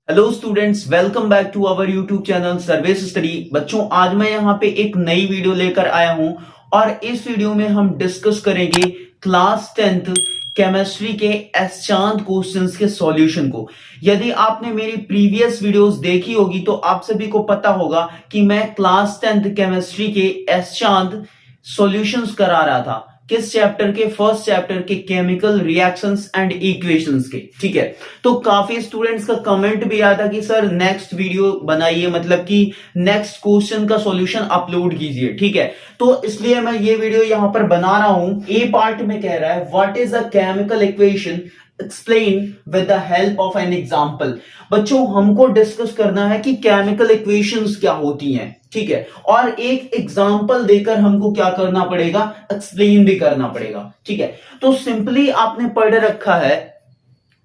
Hello students, welcome back to our YouTube channel service study. बच्चों, आज मैं यहाँ पे एक नई वीडियो लेकर आया हूं और इस वीडियो में हम डिस्कस करेंगे क्लास 10th केमिस्ट्री के एसचांद क्वेश्चंस के सॉल्यूशन को। यदि आपने मेरी प्रीवियस वीडियोस देखी होगी तो आप सभी को पता होगा कि मैं क्लास 10th केमिस्ट्री के एसचांद सॉल्यूशंस करा रहा था। किस चैप्टर के? फर्स्ट चैप्टर के केमिकल रिएक्शंस एंड इक्वेशंस के। ठीक है, तो काफी स्टूडेंट्स का कमेंट भी आया था कि सर नेक्स्ट वीडियो बनाइए, मतलब कि नेक्स्ट क्वेश्चन का सॉल्यूशन अपलोड कीजिए। ठीक है, तो इसलिए मैं ये वीडियो यहां पर बना रहा हूं। ए पार्ट में कह रहा है what is a chemical equation explain with the help of an example. बच्चों, हमको डिस्कस करना है कि केमिकल इक्वेशंस क्या होती हैं। ठीक है, और एक एग्जाम्पल देकर हमको क्या करना पड़ेगा? एक्सप्लेन भी करना पड़ेगा। ठीक है, तो सिंपली आपने पढ़ रखा है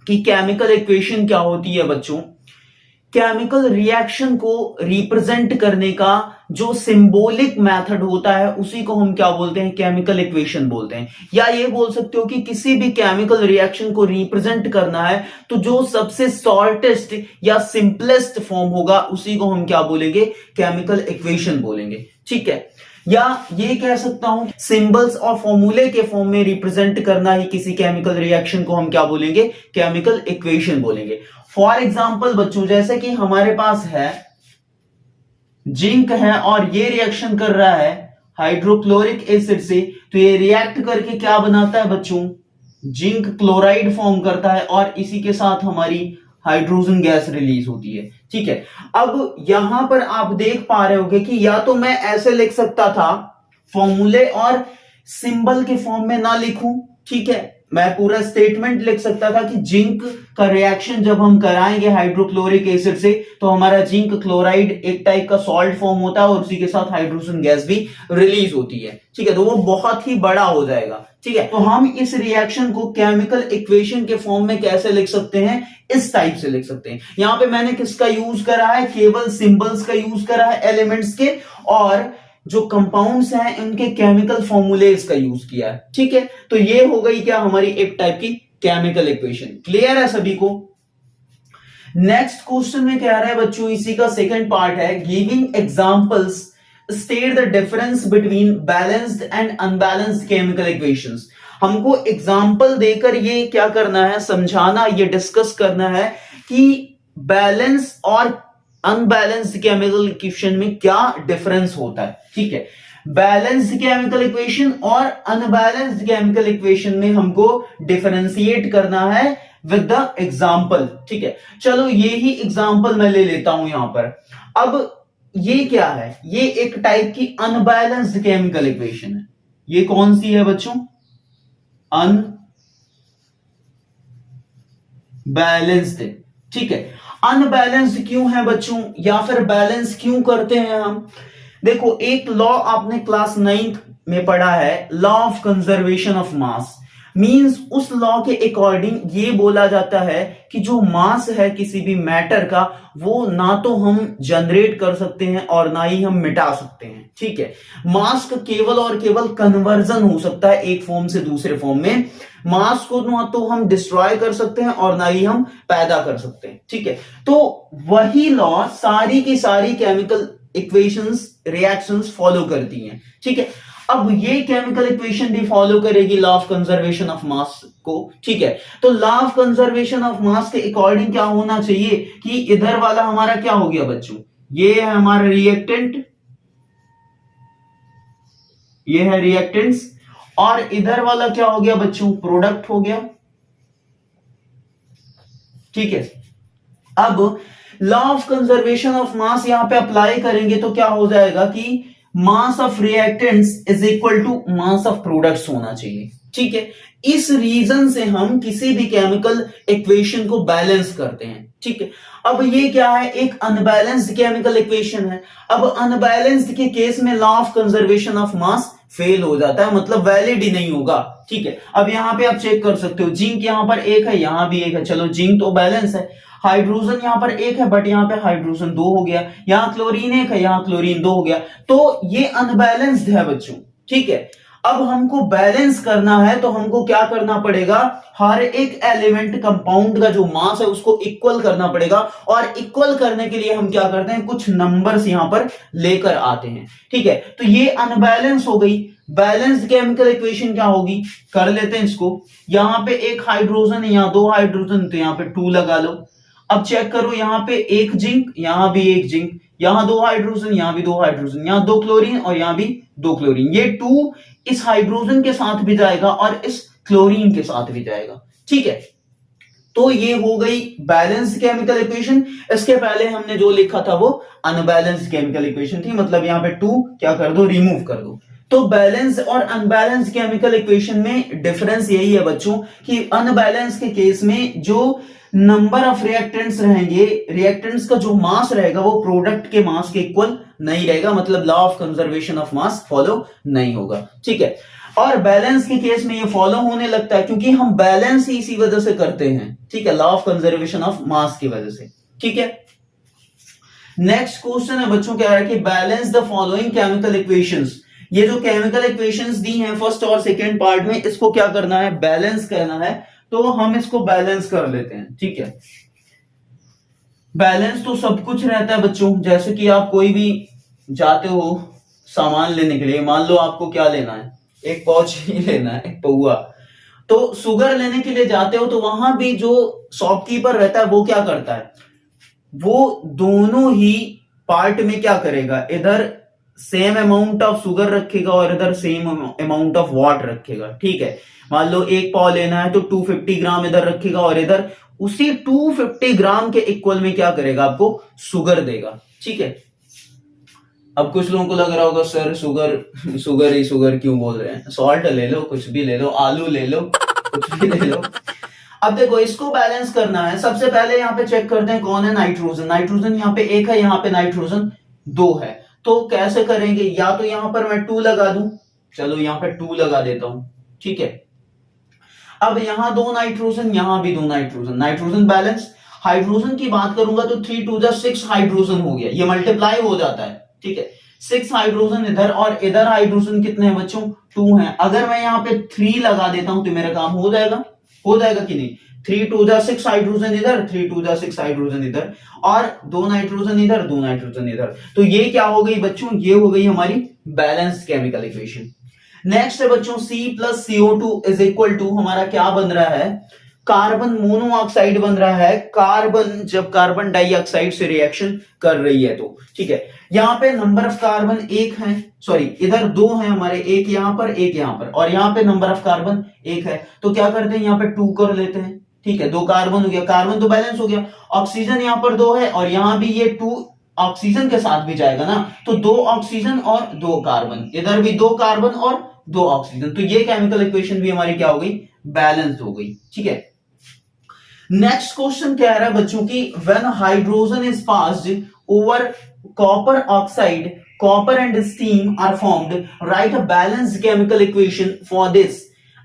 कि केमिकल इक्वेशन क्या होती है। बच्चों, केमिकल रिएक्शन को रिप्रेजेंट करने का जो सिंबॉलिक मेथड होता है उसी को हम क्या बोलते हैं? केमिकल इक्वेशन बोलते हैं। या ये बोल सकते हो कि किसी भी केमिकल रिएक्शन को रिप्रेजेंट करना है तो जो सबसे शॉर्टेस्ट या सिंपलेस्ट फॉर्म होगा उसी को हम क्या बोलेंगे? केमिकल इक्वेशन बोलेंगे। ठीक है, या ये कह सकता हूं सिंबल्स और फॉर्मूले के फॉर्म में रिप्रेजेंट करना ही किसी केमिकल रिएक्शन को हम क्या बोलेंगे? केमिकल इक्वेशन बोलेंगे। फॉर एग्जाम्पल बच्चों, जैसे कि हमारे पास है जिंक है और ये रिएक्शन कर रहा है हाइड्रोक्लोरिक एसिड से, तो ये रिएक्ट करके क्या बनाता है बच्चों? जिंक क्लोराइड फॉर्म करता है और इसी के साथ हमारी हाइड्रोजन गैस रिलीज होती है। ठीक है, अब यहां पर आप देख पा रहे होगे कि या तो मैं ऐसे लिख सकता था, फॉर्मूले और सिंबल के फॉर्म में ना लिखूं। ठीक है, मैं पूरा स्टेटमेंट लिख सकता था कि जिंक का रिएक्शन जब हम कराएंगे हाइड्रोक्लोरिक एसिड से तो हमारा जिंक क्लोराइड एक टाइप का सॉल्ट फॉर्म होता है और उसी के साथ हाइड्रोजन गैस भी रिलीज होती है। ठीक है, तो वो बहुत ही बड़ा हो जाएगा। ठीक है, तो हम इस रिएक्शन को केमिकल इक्वेशन के फॉर्म में कैसे लिख सकते हैं? इस टाइप से लिख सकते हैं। यहां पे मैंने किसका यूज करा है? केवल सिंबल्स का यूज करा है, एलिमेंट्स के, और जो कंपाउंड्स हैं उनके केमिकल फॉर्मूलेज का यूज किया है। ठीक है, तो ये हो गई क्या? हमारी एक टाइप की केमिकल इक्वेशन। क्लियर है सभी को? नेक्स्ट क्वेश्चन में क्या रहा है बच्चों, इसी का सेकंड पार्ट है, giving examples state the difference between balanced and unbalanced chemical equations. हमको एग्जांपल देकर ये क्या करना है? समझाना, ये डिस्कस करना है कि बैलेंस और अनबैलेंस्ड केमिकल इक्वेशन में क्या डिफरेंस होता है। ठीक है, बैलेंस्ड केमिकल इक्वेशन और अनबैलेंस्ड केमिकल इक्वेशन में हमको डिफरेंशिएट करना है विद द एग्जांपल। ठीक है, चलो ये ही एग्जांपल मैं ले लेता हूं यहां पर। अब ये क्या है? ये एक टाइप की अनबैलेंस्ड केमिकल इक्वेशन है। ये कौन सी है बच्चों? अनबैलेंस्ड। ठीक है, अनबैलेंस्ड क्यों है बच्चों, या फिर बैलेंस क्यों करते हैं हम? देखो, एक लॉ आपने क्लास 9th में पढ़ा है, law of conservation of mass. Means उस लॉ के अकॉर्डिंग ये बोला जाता है कि जो मास है किसी भी मैटर का, वो ना तो हम जनरेट कर सकते हैं और ना ही हम मिटा सकते हैं। ठीक है, मास का केवल और केवल कन्वर्जन हो सकता है एक फॉर्म से दूसरे फॉर्म में। मास को ना तो हम डिस्ट्रॉय कर सकते हैं और ना ही हम पैदा कर सकते हैं। ठीक है, तो वही लॉ सारी की सारी केमिकल इक्वेशंस, रिएक्शंस फॉलो करती हैं। ठीक है, अब ये केमिकल इक्वेशन भी फॉलो करेगी लॉ ऑफ कंजर्वेशन ऑफ मास को। ठीक है, तो लॉ ऑफ कंजर्वेशन ऑफ मास के अकॉर्डिंग क्या होना चाहिए कि इधर वाला हमारा क्या हो गया बच्चों? ये है हमारा रिएक्टेंट, ये है रिएक्टेंट्स, और इधर वाला क्या हो गया बच्चों? प्रोडक्ट हो गया। ठीक है, अब law of conservation of mass यहां पे अप्लाई करेंगे तो क्या हो जाएगा कि mass of reactants is equal to mass of products होना चाहिए। ठीक है, इस रीजन से हम किसी भी केमिकल इक्वेशन को बैलेंस करते हैं। ठीक है, अब ये क्या है? एक अनबैलेंस्ड केमिकल इक्वेशन है। अब अनबैलेंस्ड के केस में law of conservation of mass fail हो जाता है, मतलब वैलिड ही नहीं होगा। ठीक है, अब यहां पे आप चेक कर सकते हो, जिंक यहां पर एक है, यहां भी एक है, चलो जिंक तो बैलेंस है। हाइड्रोजन यहां पर एक है बट यहां पे हाइड्रोजन 2 हो गया, यहां क्लोरीन एक है, यहां क्लोरीन 2 हो गया, तो ये अनबैलेंस्ड है बच्चों। ठीक है, अब हमको बैलेंस करना है तो हमको क्या करना पड़ेगा, हर एक एलिमेंट कंपाउंड का जो मास है उसको इक्वल करना पड़ेगा, और इक्वल करने के लिए हम क्या करते हैं, कुछ नंबर्स यहां पर लेकर आते हैं। ठीक है, तो ये अनबैलेंस हो गई। बैलेंस्ड केमिकल इक्वेशन क्या होगी, कर लेते हैं इसको। यहां पे एक हाइड्रोजन है, यहां दो हाइड्रोजन, तो यहां पे 2 लगा लो। अब चेक करो, यहां पे एक जिंक, यहां भी एक जिंक, यहां दो हाइड्रोजन, यहां भी दो हाइड्रोजन, यहां दो क्लोरीन और यहां भी दो क्लोरीन। ये 2 इस हाइड्रोजन के साथ भी जाएगा और इस क्लोरीन के साथ भी जाएगा। ठीक है, तो ये हो गई बैलेंस्ड केमिकल इक्वेशन। इसके पहले हमने जो लिखा था वो अनबैलेंस्ड केमिकल इक्वेशन थी, मतलब यहां पे 2 क्या कर दो, रिमूव कर दो। तो बैलेंस और अनबैलेंस केमिकल इक्वेशन में डिफरेंस यही है बच्चों कि अनबैलेंस के केस में जो नंबर ऑफ रिएक्टेंट्स रहेंगे, रिएक्टेंट्स का जो मास रहेगा वो प्रोडक्ट के मास के इक्वल नहीं रहेगा, मतलब law of conservation of mass follow नहीं होगा। ठीक है, और बैलेंस के केस में ये फॉलो होने लगता है क्योंकि हम बैलेंस ही इसी वजह से करते हैं। ठीक है, लॉ ऑफ कंजर्वेशन ऑफ मास की वजह से। ठीक है, नेक्स्ट क्वेश्चन है बच्चों क्या है कि balance the following chemical equations. ये जो केमिकल इक्वेशंस दी हैं फर्स्ट और सेकंड पार्ट में, इसको क्या करना है, बैलेंस करना है। तो हम इसको बैलेंस कर लेते हैं। ठीक है, बैलेंस तो सब कुछ रहता है बच्चों, जैसे कि आप कोई भी जाते हो सामान लेने के लिए, मान लो आपको क्या लेना है, एक पाउच ही लेना है, एक पौआ। तो शुगर लेने के लिए जाते हो तो वहां भी जो शॉपकीपर रहता है वो क्या करता है, वो दोनों ही पार्ट में क्या करेगा, इधर सेम अमाउंट ऑफ शुगर रखेगा और इधर सेम अमाउंट ऑफ वाटर रखेगा। ठीक है, मान लो एक पाव लेना है तो 250 ग्राम इधर रखेगा और इधर उसी 250 ग्राम के इक्वल में क्या करेगा, आपको शुगर देगा। ठीक है, अब कुछ लोगों को लग रहा होगा सर शुगर शुगर ही शुगर क्यों बोल रहे हैं, सॉल्ट ले लो, कुछ भी ले लो, आलू ले लो, कुछ भी ले लो। अब देखो इसको बैलेंस करना है, सबसे पहले यहाँ पे चेक करते हैं कौन है, नाइट्रोजन। नाइट्रोजन यहाँ पे एक है, यहाँ पे नाइट्रोजन 2 है। तो कैसे करेंगे, या तो यहां पर मैं 2 लगा दूं, चलो यहां पे 2 लगा देता हूं। ठीक है, अब यहां 2 नाइट्रोजन, यहां भी 2 नाइट्रोजन, नाइट्रोजन बैलेंस। हाइड्रोजन की बात करूंगा तो 3 2 6 हाइड्रोजन हो गया, ये मल्टीप्लाई हो जाता है। ठीक है, 6 हाइड्रोजन इधर और इधर हाइड्रोजन कितने हैं बच्चों, 2 हैं। अगर मैं यहां पे 3 लगा देता हूं तो मेरा काम हो जाएगा, हो जाएगा कि नहीं। 3 2 6 हाइड्रोजन इधर, 3 2 6 हाइड्रोजन इधर, और 2 नाइट्रोजन इधर, 2 नाइट्रोजन इधर। तो ये क्या हो गई बच्चों, ये हो गई हमारी बैलेंस्ड केमिकल इक्वेशन। नेक्स्ट है बच्चों C plus CO2 is equal to, हमारा क्या बन रहा है, कार्बन मोनोऑक्साइड बन रहा है। कार्बन जब कार्बन डाइऑक्साइड से रिएक्शन कर रही है तो। ठीक है, यहाँ पे नंबर ऑफ कार्बन एक है, सॉरी इधर 2 है हमारे, एक यहाँ पर एक यहाँ पर, और यहाँ पे नंबर ऑफ कार्बन एक है। तो क्या करते हैं, यहाँ पे 2 कर लेते हैं। ठीक है, 2 कार्बन हो गया, कार्बन तो बैलेंस हो गया। ऑक्सीजन यहाँ पर 2 है और यहाँ भी ये 2 ऑक्सीजन के साथ भी जाएगा ना, तो 2 ऑक्सीजन और 2 कार्बन, इधर भी 2 कार्बन और 2 ऑक्सीजन। तो ये केमिकल इक्वेशन भी हमारी क्या हो गई, बैलेंस्ड हो गई। ठीक है, नेक्स्ट क्वेश्चन कह रहा है बच्चों की when hydrogen is passed over copper oxide, copper and steam are formed, write a balanced chemical equation for this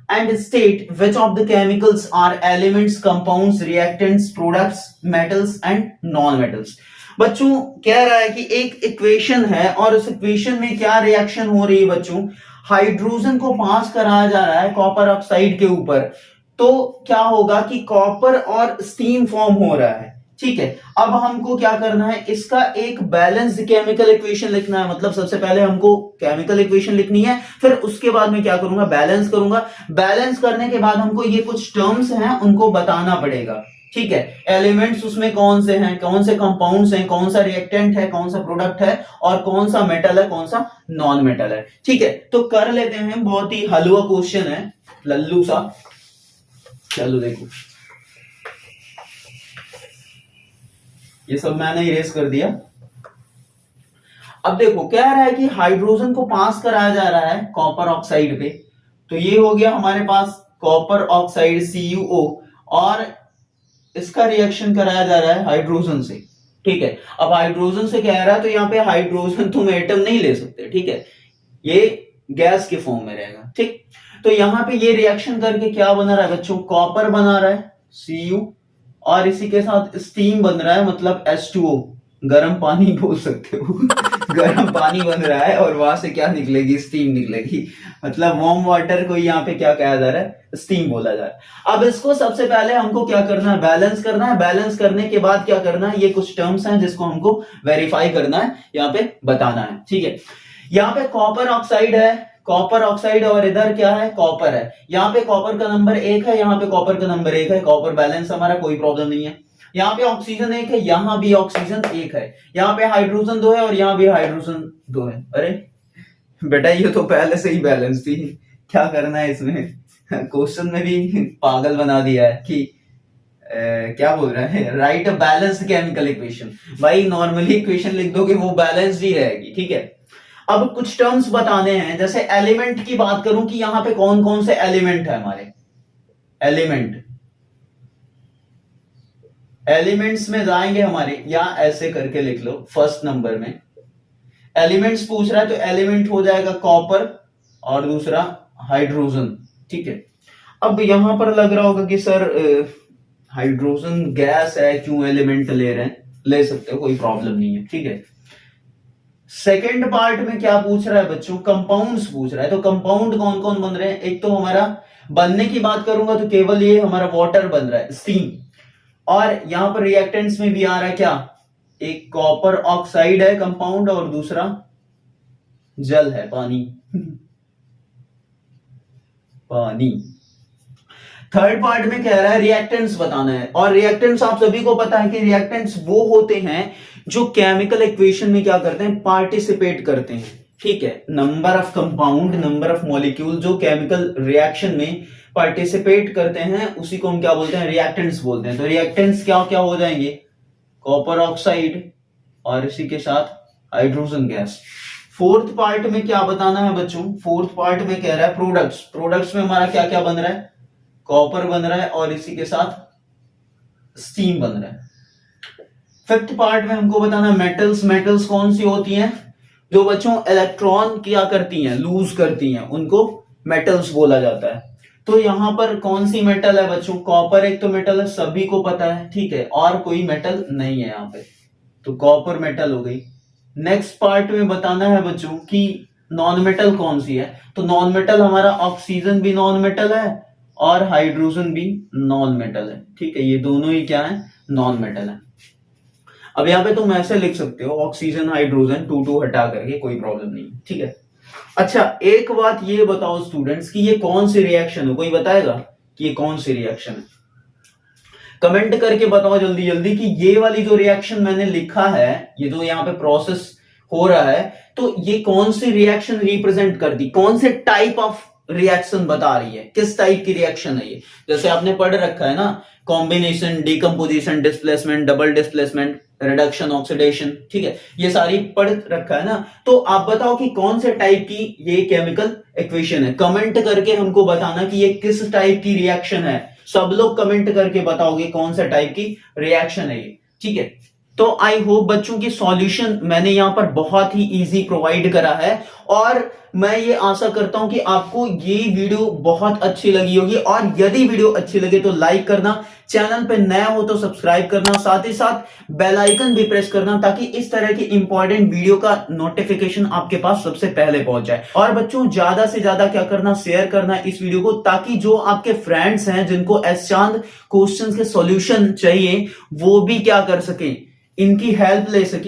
and state which of the chemicals are elements, compounds, reactants, products, metals and non-metals। बच्चों कह रहा है कि एक equation है और उस equation में क्या रिएक्शन हो रही है बच्चों, हाइड्रोजन को पास कराया जा रहा है कॉपर ऑक्साइड के ऊपर, तो क्या होगा कि कॉपर और स्टीम फॉर्म हो रहा है। ठीक है, अब हमको क्या करना है, इसका एक बैलेंस्ड केमिकल इक्वेशन लिखना है। मतलब सबसे पहले हमको केमिकल इक्वेशन लिखनी है, फिर उसके बाद में क्या करूंगा, बैलेंस करूंगा। बैलेंस करने के बाद हमको ये कुछ टर्म्स हैं उनको बताना पड़ेगा। ठीक है, एलिमेंट्स उसमें कौन से हैं, कौन से कंपाउंड्स हैं, कौन सा रिएक्टेंट है, कौन सा प्रोडक्ट है, और कौन सा मेटल है, कौन सा नॉन मेटल है। ठीक है, तो कर लेते हैं, बहुत ही हलवा क्वेश्चन है, लल्लू सा। चलो देखो, ये सब मैंने इरेज कर दिया। अब देखो क्या रहा है कि हाइड्रोजन को पास कराया जा रहा है कॉपर ऑक्साइड पे, तो ये हो गया हमारे पास कॉपर ऑक्साइड CuO, और इसका रिएक्शन कराया जा रहा है हाइड्रोजन से। ठीक है, अब हाइड्रोजन से कह रहा है तो यहाँ पे हाइड्रोजन तुम एटम नहीं ले सकते। ठीक है, ये गैस के फॉर्म में रहेगा। ठीक, तो यहाँ पे ये रिएक्शन करके क्या बना रहा है बच्चों, कॉपर बना रहा है Cu, और इसी के साथ स्टीम बन रहा है, मतलब H2O गर्म पानी बोल सकते हो। गर्म पानी बन रहा है और वहां से क्या निकलेगी, स्टीम निकलेगी। मतलब वार्म वाटर को यहाँ पे क्या कहा जा रहा है, स्टीम बोला जा रहा है। अब इसको सबसे पहले हमको क्या करना है, बैलेंस करना है। बैलेंस करने के बाद क्या करना है, ये कुछ टर्म्स हैं जिसको हमको वेरीफाई करना है, यहाँ पे बताना है, ठीक है। यहाँ पे कॉपर ऑक्साइड है, कॉपर ऑक्साइड, और इधर क्या है, कॉपर है। यहाँ पे कॉपर का नंबर 1 है, यहाँ पे कॉपर का नंबर 1 है, कॉपर बैलेंस हमारा, कोई प्रॉब्लम नहीं है। यहाँ पे ऑक्सीजन 1 है, यहाँ भी ऑक्सीजन 1 है, यहाँ पे हाइड्रोजन 2 है और यहाँ भी हाइड्रोजन 2 है। अरे बेटा ये तो पहले से ही बैलेंस थी, क्या करना है इसमें। क्वेश्चन में भी पागल बना दिया है कि क्या बोल रहा है, right a balanced chemical equation. भाई नॉर्मली इक्वेशन लिख दोगे वो बैलेंस्ड ही रहेगी, ठीक है। अब कुछ टर्म्स बताने हैं, जैसे एलिमेंट की बात करूं कि यहां पे कौन कौन से एलिमेंट है हमारे। एलिमेंट, एलिमेंट्स में जाएंगे हमारे, या ऐसे करके लिख लो फर्स्ट नंबर में एलिमेंट्स पूछ रहा है, तो एलिमेंट हो जाएगा कॉपर और दूसरा हाइड्रोजन, ठीक है। अब यहां पर लग रहा होगा कि सर हाइड्रोजन गैस है, क्यों एलिमेंट ले रहे हैं, ले सकते हो, कोई प्रॉब्लम नहीं है, ठीक है। सेकेंड पार्ट में क्या पूछ रहा है बच्चों, कंपाउंड्स पूछ रहा है। तो कंपाउंड कौन कौन बन रहे हैं, एक तो हमारा बनने की बात करूंगा तो केवल ये हमारा वाटर बन रहा है, स्टीम। और यहां पर रिएक्टेंट्स में भी आ रहा है क्या, एक कॉपर ऑक्साइड है कंपाउंड और दूसरा जल है, पानी। पानी। थर्ड पार्ट में कह रहा है रिएक्टेंट्स बताना है, और रिएक्टेंट्स आप सभी को पता है कि रिएक्टेंट्स वो होते हैं जो केमिकल इक्वेशन में क्या करते हैं, पार्टिसिपेट करते हैं, ठीक है। Number of compound, number of molecule जो केमिकल रिएक्शन में पार्टिसिपेट करते हैं उसी को हम क्या बोलते हैं, रिएक्टेंट्स बोलते हैं। तो रिएक्टेंट्स क्या क्या हो जाएंगे, कॉपर ऑक्साइड और इसी के साथ हाइड्रोजन गैस। फोर्थ पार्ट में क्या बताना है बच्चों, फोर्थ पार्ट में कह रहा है प्रोडक्ट्स। प्रोडक्ट्स में हमारा क्या क्या बन रहा है, कॉपर बन रहा है और इसी के साथ स्टीम बन रहा है। फिफ्थ पार्ट में हमको बताना मेटल्स। मेटल्स कौन सी होती हैं, जो बच्चों इलेक्ट्रॉन क्या करती हैं, लूज करती हैं, उनको मेटल्स बोला जाता है। तो यहां पर कौन सी मेटल है बच्चों, कॉपर एक तो मेटल है, सभी को पता है, ठीक है, और कोई मेटल नहीं है यहां पे, तो कॉपर मेटल हो गई। नेक्स्ट पार्ट में बताना है बच्चों कि नॉन मेटल कौन सी है, तो नॉन मेटल हमारा ऑक्सीजन भी नॉन मेटल है और हाइड्रोजन भी नॉन मेटल है, ठीक है, ये दोनों ही क्या है, नॉन मेटल है। अब यहाँ पे तुम ऐसे लिख सकते हो ऑक्सीजन हाइड्रोजन 2 हटा करके, कोई प्रॉब्लम नहीं, ठीक है। अच्छा एक बात ये बताओ स्टूडेंट्स कि ये कौन सी रिएक्शन है, कोई बताएगा कि ये कौन सी रिएक्शन है, कमेंट करके बताओ जल्दी जल्दी कि ये वाली जो रिएक्शन मैंने लिखा है, ये जो यहाँ पे प्रोसेस हो रहा है, तो ये कौन सी रिएक्शन रिप्रेजेंट करती, कौन से टाइप ऑफ रिएक्शन बता रही है, किस टाइप की रिएक्शन है ये। जैसे आपने पढ़ रखा है ना, combination, decomposition, displacement, double displacement, reduction, oxidation, ठीक है, ये सारी पढ़ रखा है ना। तो आप बताओ कि कौन से टाइप की ये केमिकल इक्वेशन है, कमेंट करके हमको बताना कि ये किस टाइप की रिएक्शन है। सब लोग कमेंट करके बताओगे कौन सा टाइप की रिएक्शन है ये, ठीक है। तो आई होप बच्चों की सॉल्यूशन मैंने यहां पर बहुत ही इजी प्रोवाइड करा है, और मैं ये आशा करता हूं कि आपको ये वीडियो बहुत अच्छी लगी होगी। और यदि वीडियो अच्छी लगे तो लाइक करना, चैनल पे नया हो तो सब्सक्राइब करना, साथ ही साथ बेल आइकन भी प्रेस करना, ताकि इस तरह की इंपॉर्टेंट वीडियो का नोटिफिकेशन आपके पास सबसे पहले पहुंच जाए। और बच्चों ज्यादा से ज्यादा क्या करना, शेयर करना इस वीडियो को, ताकि जो आपके फ्रेंड्स हैं जिनको एस चांद क्वेश्चंस के सॉल्यूशन चाहिए वो भी क्या कर सके, इनकी हेल्प ले सके।